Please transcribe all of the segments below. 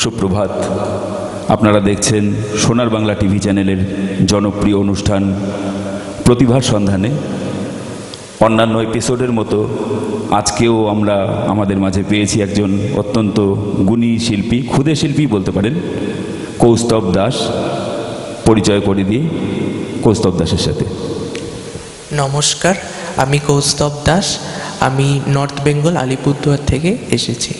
সুপ্রভাত। আপনারা দেখছেন সোনার বাংলা টিভি চ্যানেলের জনপ্রিয় অনুষ্ঠান প্রতিভার সন্ধানে। অন্যান্য এপিসোডের মতো আজকেও আমরা আমাদের মাঝে পেয়েছি একজন অত্যন্ত গুণী শিল্পী, ক্ষুদে শিল্পী বলতে পারেন, কৌস্তব দাস। পরিচয় করে দিই কৌস্তব দাসের সাথে। নমস্কার, আমি কৌস্তব দাস। আমি নর্থ বেঙ্গল আলিপুরদুয়ার থেকে এসেছি।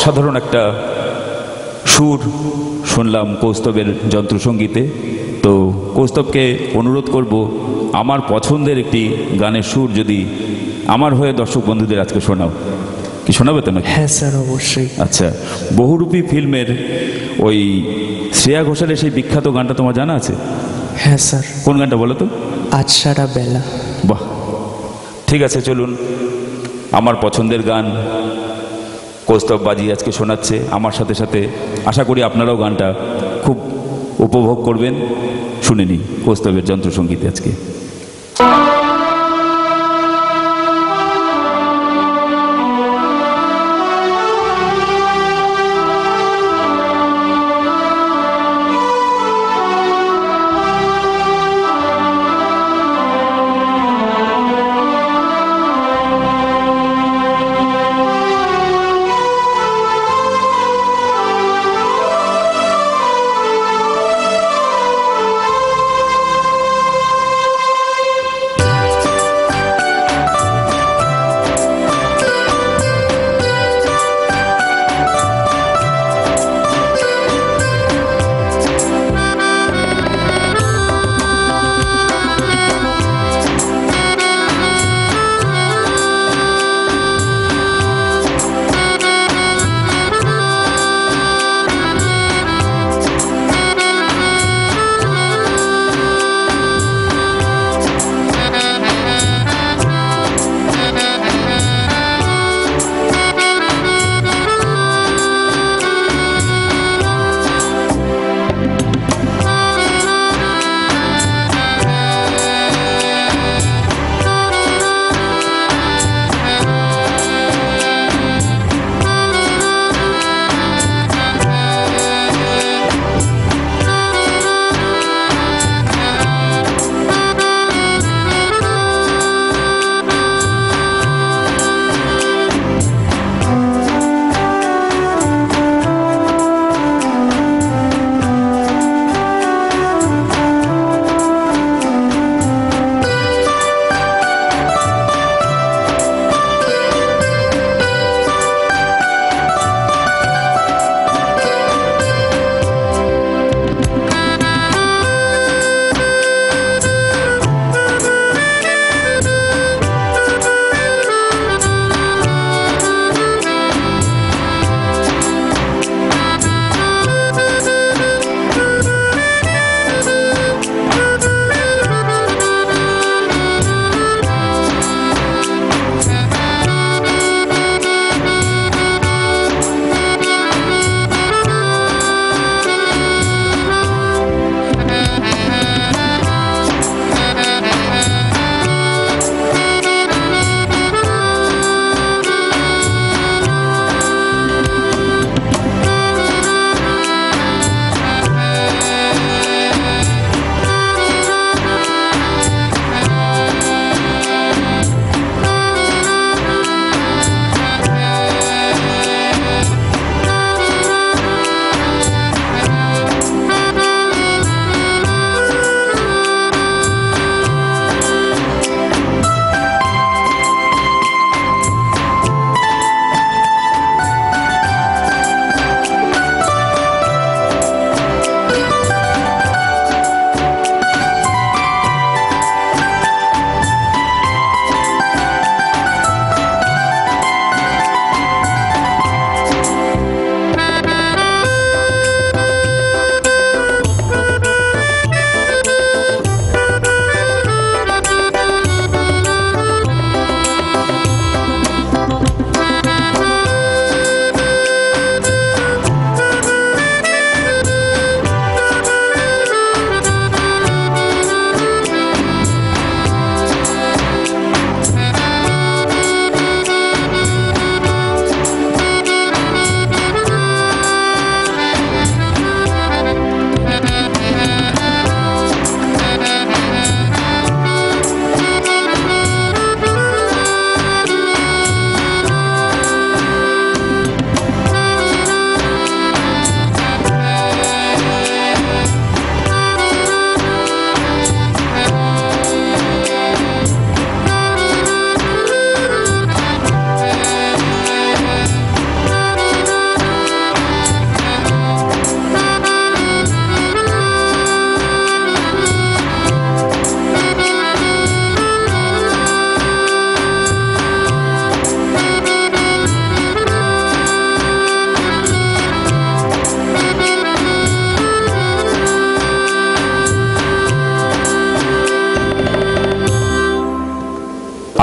সাধারণ একটা সুর শুনলাম কৌস্তবের যন্ত্রসঙ্গীতে। তো কৌস্তবকে অনুরোধ করব আমার পছন্দের একটি গানের সুর যদি আমার হয়ে দর্শক বন্ধুদের আজকে শোনাও। কি শোনাবে তো নাকি? হ্যাঁ স্যার, অবশ্যই। আচ্ছা, বহুরূপী ফিল্মের ওই শ্রেয়া ঘোষালের সেই বিখ্যাত গানটা তোমার জানা আছে? হ্যাঁ স্যার। কোন গানটা বলো তো? আজ সারা বেলা। বাহ, ঠিক আছে, চলুন আমার পছন্দের গান কৌস্তব বাজিয়ে আজকে শোনাচ্ছে আমার সাথে সাথে। আশা করি আপনারাও গানটা খুব উপভোগ করবেন। শুনে নিন কৌস্তবের যন্ত্রসঙ্গীত আজকে।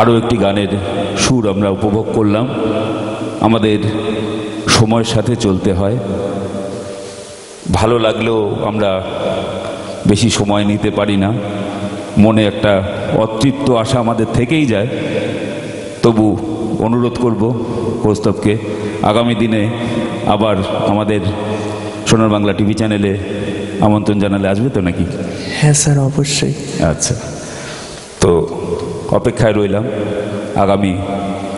আরও একটি গানের সুর আমরা উপভোগ করলাম। আমাদের সময়ের সাথে চলতে হয়, ভালো লাগলেও আমরা বেশি সময় নিতে পারি না, মনে একটা অতৃপ্ত আশা আমাদের থেকেই যায়। তবু অনুরোধ করব কৌস্তবকে আগামী দিনে আবার আমাদের সোনার বাংলা টিভি চ্যানেলে আমন্ত্রণ জানালে আসবে তো নাকি? হ্যাঁ স্যার, অবশ্যই। আচ্ছা, তো অপেক্ষায় রইলাম আগামী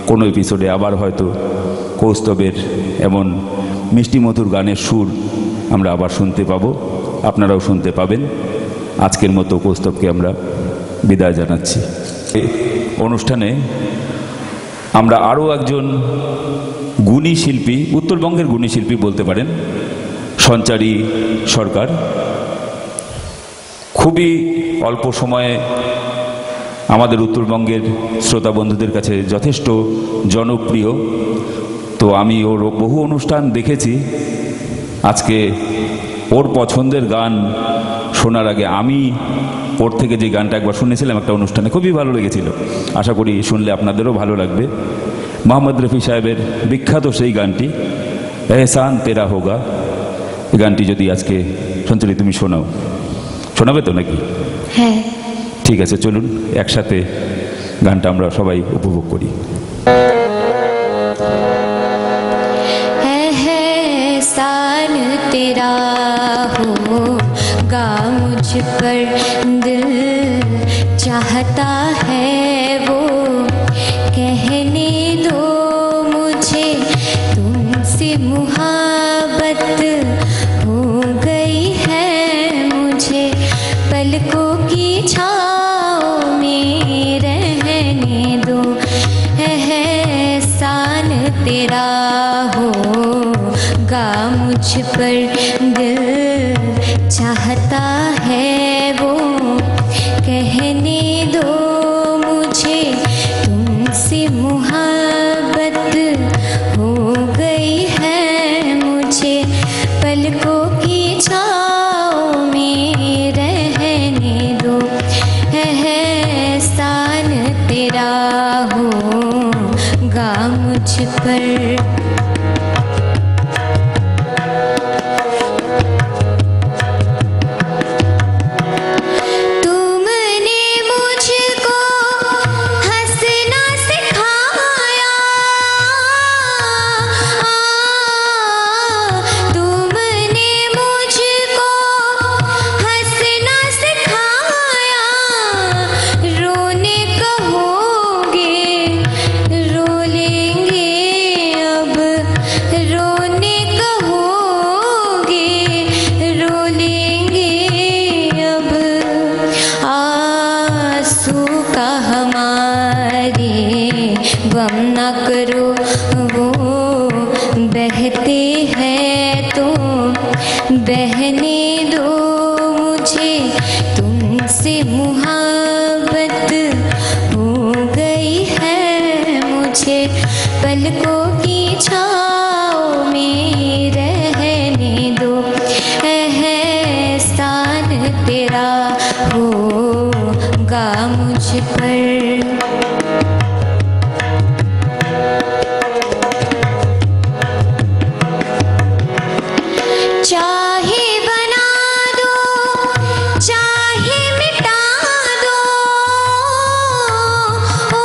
কোনো এপিসোডে আবার হয়তো কৌস্তবের এমন মিষ্টি মধুর গানের সুর আমরা আবার শুনতে পাবো, আপনারাও শুনতে পাবেন। আজকের মতো কৌস্তবকে আমরা বিদায় জানাচ্ছি। এই অনুষ্ঠানে আমরা আরও একজন গুণী শিল্পী, উত্তরবঙ্গের গুণী শিল্পী বলতে পারেন, সঞ্চারী সরকার, খুবই অল্প সময়ে আমাদের উত্তরবঙ্গের শ্রোতা বন্ধুদের কাছে যথেষ্ট জনপ্রিয়। তো আমি ওর বহু অনুষ্ঠান দেখেছি। আজকে ওর পছন্দের গান শোনার আগে আমি ওর থেকে যে গানটা একবার শুনেছিলাম একটা অনুষ্ঠানে, খুবই ভালো লেগেছিল। আশা করি শুনলে আপনাদেরও ভালো লাগবে। মোহাম্মদ রফি সাহেবের বিখ্যাত সেই গানটি এহসান তেরা হোগা, এই গানটি যদি আজকে সঞ্চারী তুমি শোনাও, শোনাবে তো নাকি? হ্যাঁ, ঠিক আছে, চলুন একসাথে গানটা আমরা সবাই উপভোগ করি। एहसान तेरा होगा मुझ पर, दिल चाहता है वो कहने दो मुझे, तुमसे मुहब्बत हो गई है मुझे, पलकों की छाँव में रहने दो। एहसान तेरा होगा मुझ पर, दिल चाहता है वो कहने दो मुझे, तुमसे मुहब्बत हो गई है मुझे, पलकों की छाँव में रहने दो। एहसान तेरा होगा मुझ पर। गम न करो वो बहते हैं तो बहने दो मुझे, तुमसे मुहब्बत हो गई है मुझे, पलकों की छाँव में रहने दो। एहसान तेरा होगा मुझ पर। चाहे बना दो चाहे मिटा दो, ओ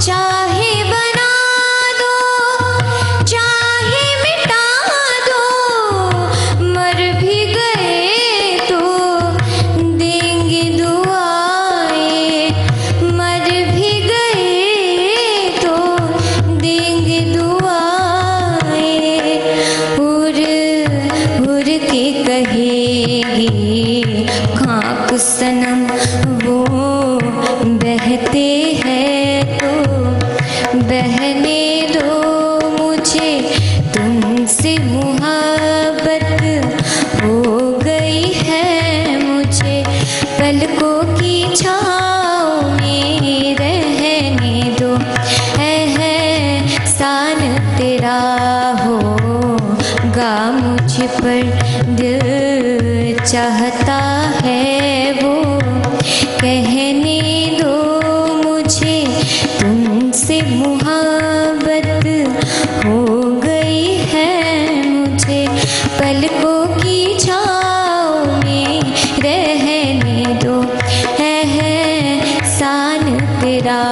चाहे बना दो चाहे मिटा दो, मर भी गए तो देंगे दुआएं, मर भी गए तो देंगे दुआएं। उड़ के कहेगी खाक सनम वो बहते हैं तो बहने दो मुझे, तुमसे मुहब्बत हो गई है मुझे, पलकों की छाँव में रहने दो। एहसान तेरा होगा मुझ पर, दिल चाहता है वो कहने दो मुझे, तुमसे मुहब्बत हो गई है मुझे, पलकों की छाँव में रहने दो, एहसान तेरा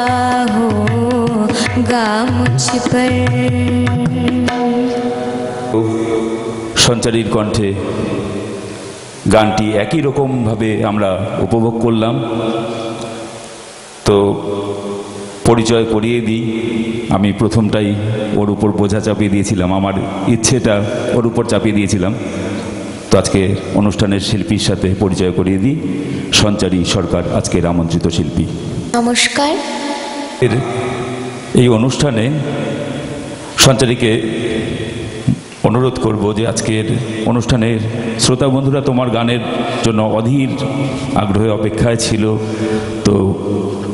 होगा मुझ पर। সঞ্চারীর কণ্ঠে গানটি একই রকমভাবে আমরা উপভোগ করলাম। তো পরিচয় করিয়ে দিই, আমি প্রথমটাই ওর উপর বোঝা চাপিয়ে দিয়েছিলাম, আমার ইচ্ছেটা ওর উপর চাপিয়ে দিয়েছিলাম। তো আজকে অনুষ্ঠানের শিল্পীর সাথে পরিচয় করিয়ে দিই, সঞ্চারী সরকার আজকের আমন্ত্রিত শিল্পী। নমস্কার। এই অনুষ্ঠানে সঞ্চারীকে অনুরোধ করব যে আজকের অনুষ্ঠানের শ্রোতা বন্ধুরা তোমার গানের জন্য অধীর আগ্রহে অপেক্ষায় ছিল। তো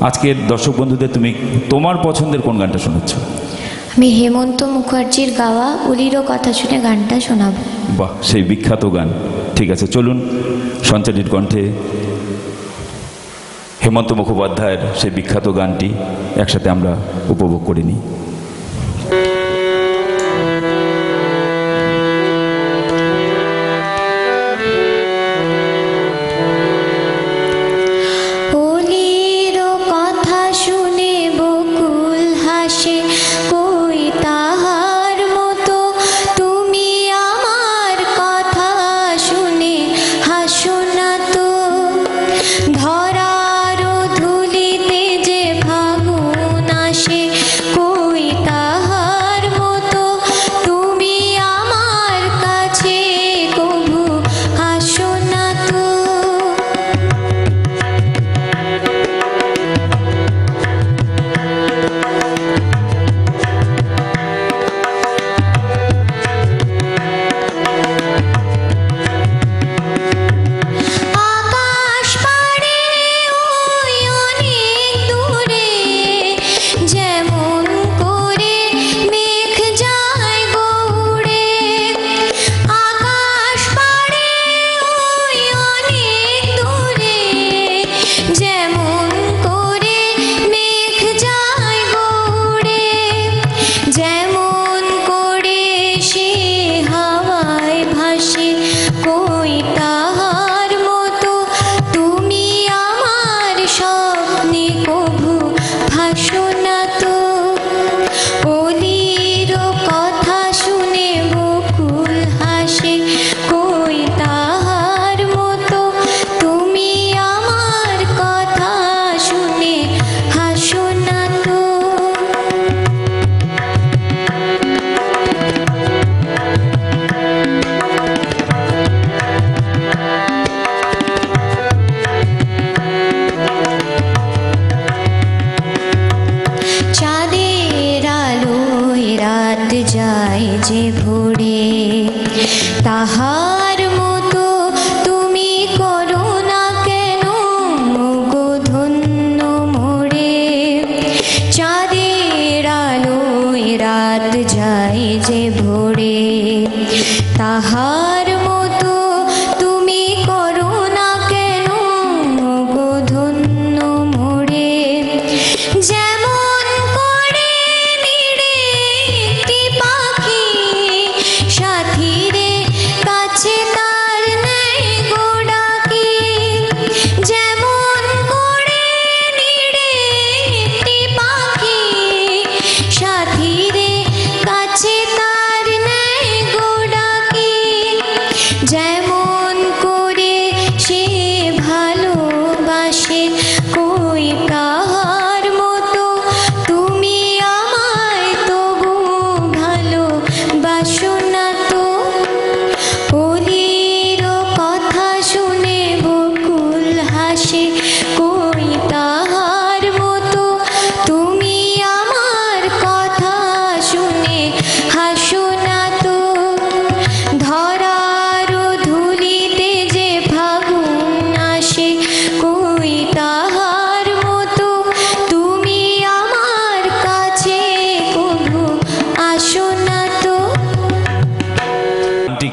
আজকের দর্শক বন্ধুদের তুমি তোমার পছন্দের কোন গানটা শোনাচ্ছ? আমি হেমন্ত মুখার্জির গাওয়া উলিরও কথা শুনে গানটা শোনাবো। বাহ, সেই বিখ্যাত গান। ঠিক আছে, চলুন সঞ্চারীর কণ্ঠে হেমন্ত মুখোপাধ্যায়ের সেই বিখ্যাত গানটি একসাথে আমরা উপভোগ করে নিই।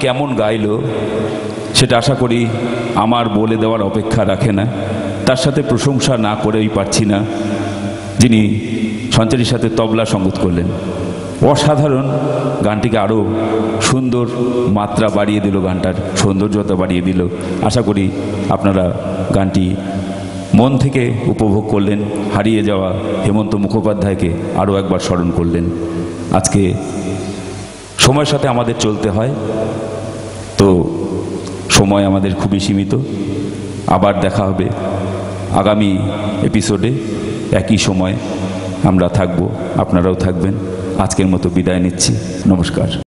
কেমন গাইলো সেটা আশা করি আমার বলে দেওয়ার অপেক্ষা রাখে না। তার সাথে প্রশংসা না করেই পারছি না, যিনি সঞ্চারীর সাথে তবলা সঙ্গত করলেন। অসাধারণ, গানটিকে আরও সুন্দর মাত্রা বাড়িয়ে দিল, গানটার সৌন্দর্যতা বাড়িয়ে দিল। আশা করি আপনারা গানটি মন থেকে উপভোগ করলেন, হারিয়ে যাওয়া হেমন্ত মুখোপাধ্যায়কে আরও একবার স্মরণ করলেন। আজকে সময়ের সাথে আমাদের চলতে হয়, তো সময় আমাদের খুবই সীমিত। আবার দেখা হবে আগামী এপিসোডে, একই সময় আমরা থাকব, আপনারাও থাকবেন। আজকের মতো বিদায় নিচ্ছি, নমস্কার।